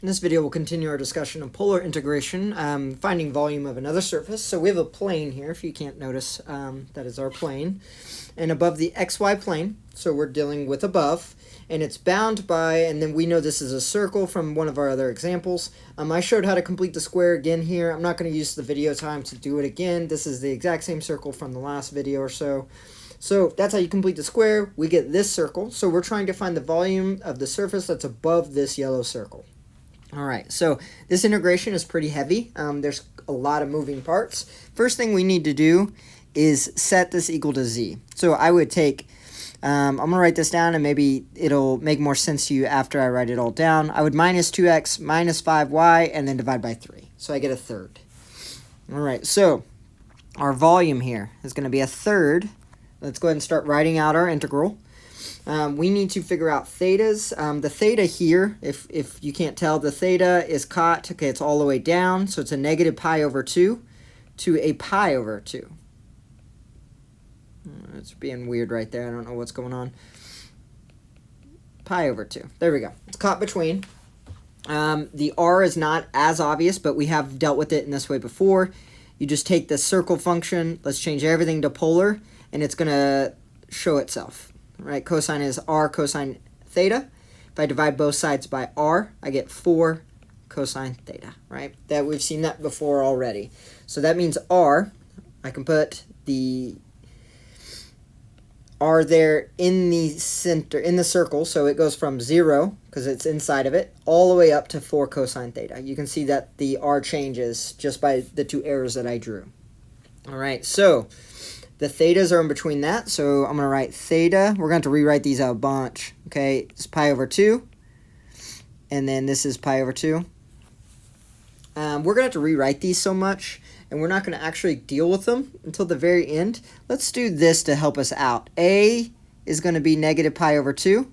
In this video, we'll continue our discussion of polar integration, finding volume of another surface. So we have a plane here, if you can't notice, that is our plane. And above the xy plane, so we're dealing with above, and it's bound by, and then we know this is a circle from one of our other examples. I showed how to complete the square again here. I'm not going to use the video time to do it again. This is the exact same circle from the last video or so. So that's how you complete the square. We get this circle. So we're trying to find the volume of the surface that's above this yellow circle. All right, so this integration is pretty heavy. There's a lot of moving parts. First thing we need to do is set this equal to z. So I would take, I'm going to write this down and maybe it'll make more sense to you after I write it all down. I would minus 2x minus 5y and then divide by 3. So I get a third. All right, so our volume here is going to be a third. Let's go ahead and start writing out our integral. We need to figure out thetas. The theta here, if you can't tell, the theta is cot. Okay, it's all the way down, so it's a negative pi over 2 to a pi over 2. It's being weird right there. I don't know what's going on. Pi over 2. There we go. It's caught between. The r is not as obvious, but we have dealt with it in this way before. You just take the circle function. Let's change everything to polar, and it's going to show itself. Right, cosine is r cosine theta. If I divide both sides by r, I get 4 cosine theta, right? That we've seen that before already. So that means r, I can put the r there in the center, in the circle, so it goes from 0, because it's inside of it, all the way up to 4 cosine theta. You can see that the r changes just by the two arrows that I drew. All right, so the thetas are in between that, so I'm going to write theta. We're going to have to rewrite these out a bunch. Okay, it's pi over 2, and then this is pi over 2. We're going to have to rewrite these so much, and we're not going to actually deal with them until the very end. Let's do this to help us out. A is going to be negative pi over 2,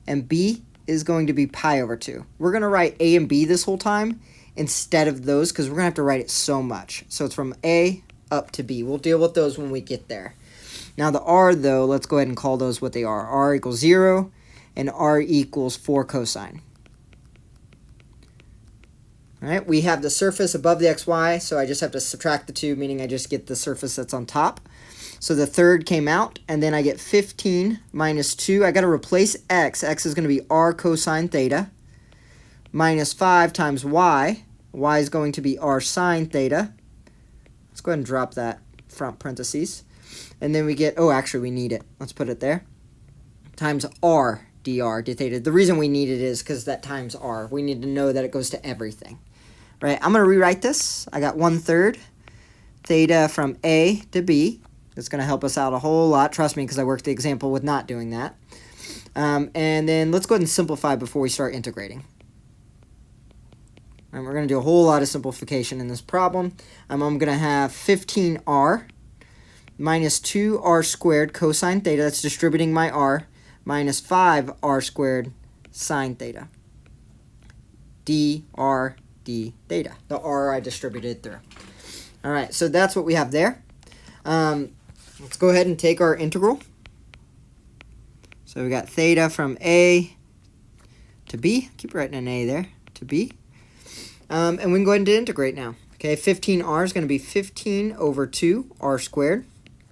and B is going to be pi over 2. We're going to write A and B this whole time instead of those, because we're going to have to write it so much. So it's from A up to B. We'll deal with those when we get there. Now the r, though, let's go ahead and call those what they are. R equals 0, and r equals 4 cosine. All right, we have the surface above the xy, so I just have to subtract the 2, meaning I just get the surface that's on top. So the third came out, and then I get 15 minus 2. I got to replace x. X is going to be r cosine theta, minus 5 times y. Y is going to be r sine theta. Let's go ahead and drop that front parentheses. And then we get, oh, actually we need it. Let's put it there. Times r dr d theta. The reason we need it is because that times r. We need to know that it goes to everything. Right, I'm going to rewrite this. I got 1/3 theta from A to B. That's going to help us out a whole lot. Trust me, because I worked the example with not doing that. And then let's go ahead and simplify before we start integrating. And we're going to do a whole lot of simplification in this problem. I'm going to have 15r minus 2r squared cosine theta. That's distributing my r. Minus 5r squared sine theta. dr d theta. The r I distributed through. All right, so that's what we have there. Let's go ahead and take our integral. So we got theta from A to B. Keep writing an A there. To B. And we can go ahead and integrate now. Okay, 15r is going to be 15 over 2 r squared.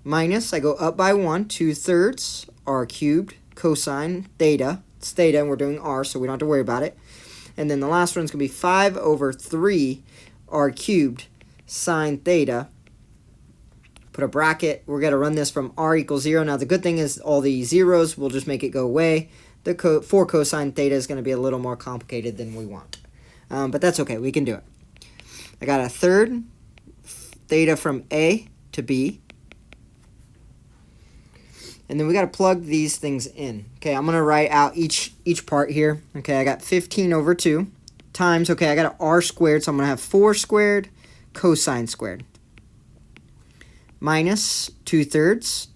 Minus, I go up by 1, 2/3 r cubed cosine theta. It's theta, and we're doing r, so we don't have to worry about it. And then the last one's going to be 5 over 3 r cubed sine theta. Put a bracket. We're going to run this from r equals 0. Now, the good thing is all the zeros will just make it go away. The 4 cosine theta is going to be a little more complicated than we want. But that's okay. We can do it. I got a third theta from A to B. And then we got to plug these things in. Okay, I'm going to write out each part here. Okay, I got 15 over 2 times, okay, I got an r squared, so I'm going to have 4 squared cosine squared. Minus 2/3.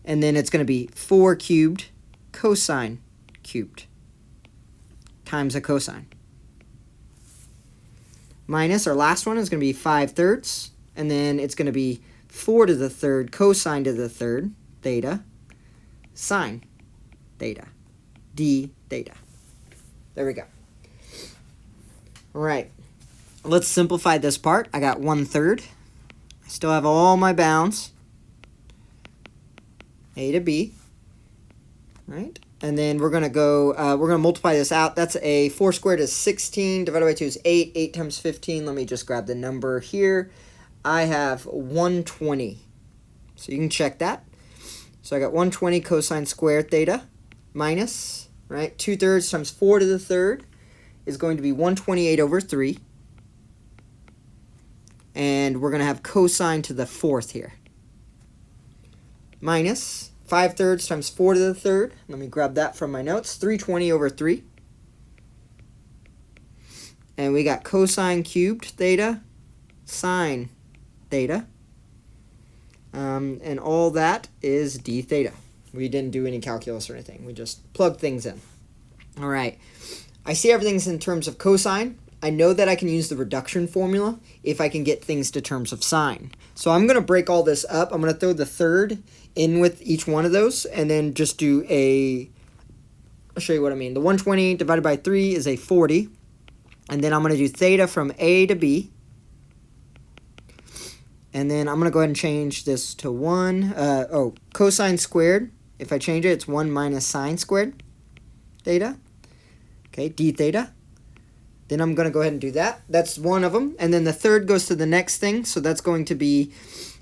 And then it's going to be 4 cubed cosine cubed times a cosine. Minus, our last one is going to be 5/3. And then it's going to be 4 to the third cosine to the third theta sine theta d theta. There we go. All right, let's simplify this part. I got 1/3. I still have all my bounds, a to b, right? And then we're going to go, we're going to multiply this out. That's a 4 squared is 16, divided by 2 is 8. 8 times 15, let me just grab the number here. I have 120. So you can check that. So I got 120 cosine squared theta minus, right, 2/3 times 4 to the third is going to be 128 over 3. And we're going to have cosine to the fourth here. Minus 5/3 times 4 to the third. Let me grab that from my notes. 320 over 3. And we got cosine cubed theta, sine theta. And all that is d theta. We didn't do any calculus or anything. We just plugged things in. All right. I see everything's in terms of cosine. I know that I can use the reduction formula if I can get things to terms of sine. So I'm going to break all this up. I'm going to throw the third in with each one of those and then just do I'll show you what I mean. The 120 divided by 3 is a 40. And then I'm going to do theta from A to B. And then I'm going to go ahead and change this to 1. Cosine squared. If I change it, it's 1 minus sine squared theta. Okay, d theta. Then I'm going to go ahead and do that. That's one of them. And then the third goes to the next thing. So that's going to be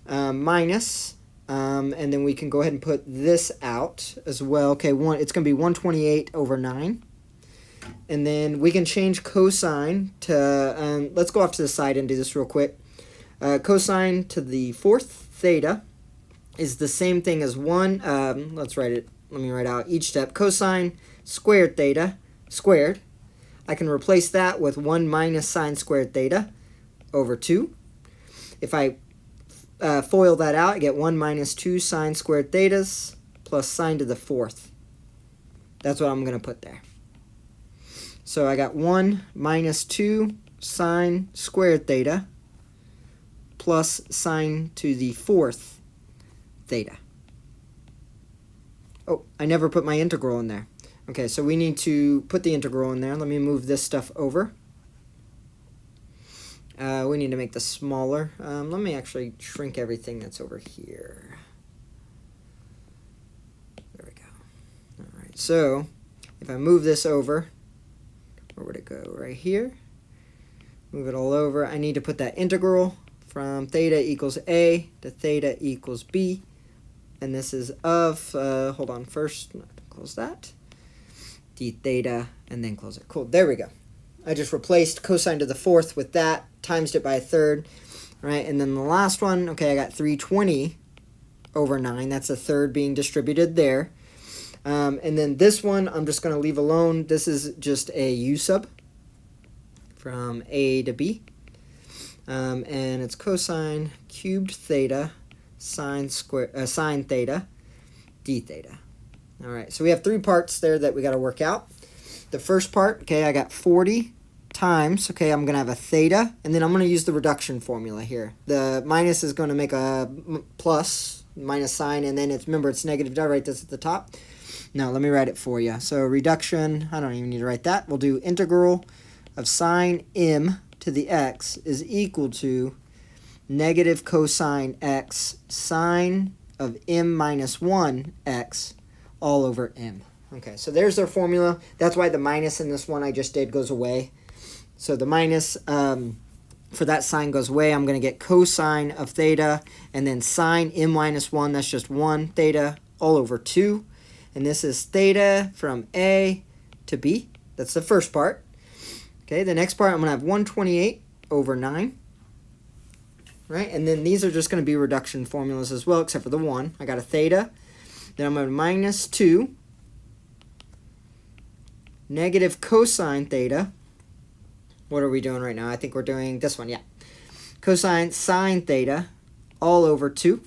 minus. And then we can go ahead and put this out as well. Okay, it's going to be 128 over 9. And then we can change cosine to, let's go off to the side and do this real quick. Cosine to the fourth theta is the same thing as 1. Let's write it. Let me write out each step. Cosine squared theta squared. I can replace that with 1 minus sine squared theta over 2. If I FOIL that out, I get 1 minus 2 sine squared thetas plus sine to the fourth. That's what I'm going to put there. So I got 1 minus 2 sine squared theta plus sine to the fourth theta. Oh, I never put my integral in there. Okay, so we need to put the integral in there. Let me move this stuff over. We need to make this smaller. Let me actually shrink everything that's over here. There we go. All right, so if I move this over, where would it go? Right here. Move it all over. I need to put that integral from theta equals A to theta equals B. And this is of, hold on, first, close that. D theta, and then close it. Cool, there we go. I just replaced cosine to the fourth with that, times it by a third, right? And then the last one, okay, I got 320 over 9. That's a third being distributed there. And then this one, I'm just going to leave alone. This is just a u sub from A to B. And it's cosine cubed theta sine theta d theta. All right, so we have 3 parts there that we got to work out. The first part, okay, I got 40 times, okay, I'm going to have a theta, and then I'm going to use the reduction formula here. The minus is going to make a plus, minus sign, and then remember, it's negative. Did I write this at the top? No, let me write it for you. So reduction, I don't even need to write that. We'll do integral of sine m to the x is equal to negative cosine x sine of m minus 1 x all over m. Okay, so there's our formula. That's why the minus in this one I just did goes away. So the minus for that sign goes away. I'm going to get cosine of theta, and then sine m minus 1, that's just 1 theta all over 2. And this is theta from A to B. That's the first part. Okay, the next part I'm going to have 128 over 9. Right, and then these are just going to be reduction formulas as well, except for the 1. I got a theta. Then I'm going to minus 2 negative cosine theta. What are we doing right now? I think we're doing this one, yeah. Cosine sine theta all over 2.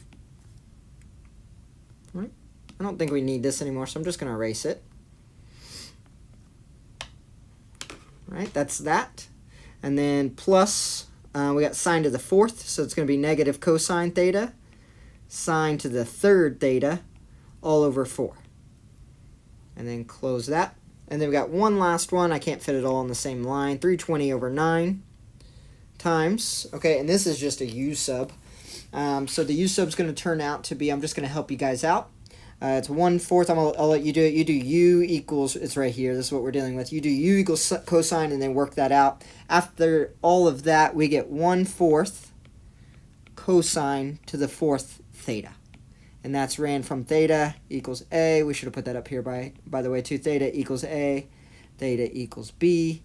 All right. I don't think we need this anymore, so I'm just going to erase it. All right, that's that. And then plus, we got sine to the fourth, so it's going to be negative cosine theta sine to the third theta all over 4. And then close that. And then we got one last one. I can't fit it all on the same line. 320 over 9 times. Okay, and this is just a U sub. So the U sub is going to turn out to be, I'm just going to help you guys out. It's 1/4. I'll let you do it. You do U equals, it's right here. This is what we're dealing with. You do U equals cosine and then work that out. After all of that, we get 1/4 cosine to the 4th theta. And that's ran from theta equals A. We should have put that up here by the way too. Theta equals A. Theta equals B.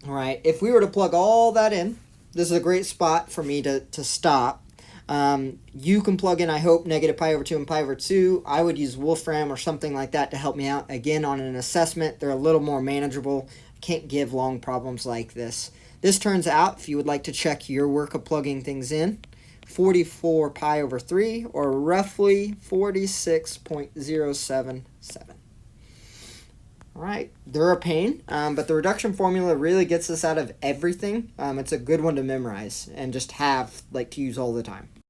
All right. If we were to plug all that in, this is a great spot for me to stop. You can plug in, I hope, negative pi over 2 and pi over 2. I would use Wolfram or something like that to help me out. Again, on an assessment, they're a little more manageable. Can't give long problems like this. This turns out, if you would like to check your work of plugging things in, 44 pi over 3, or roughly 46.077. All right, they're a pain, but the reduction formula really gets us out of everything. It's a good one to memorize and just have, like, to use all the time.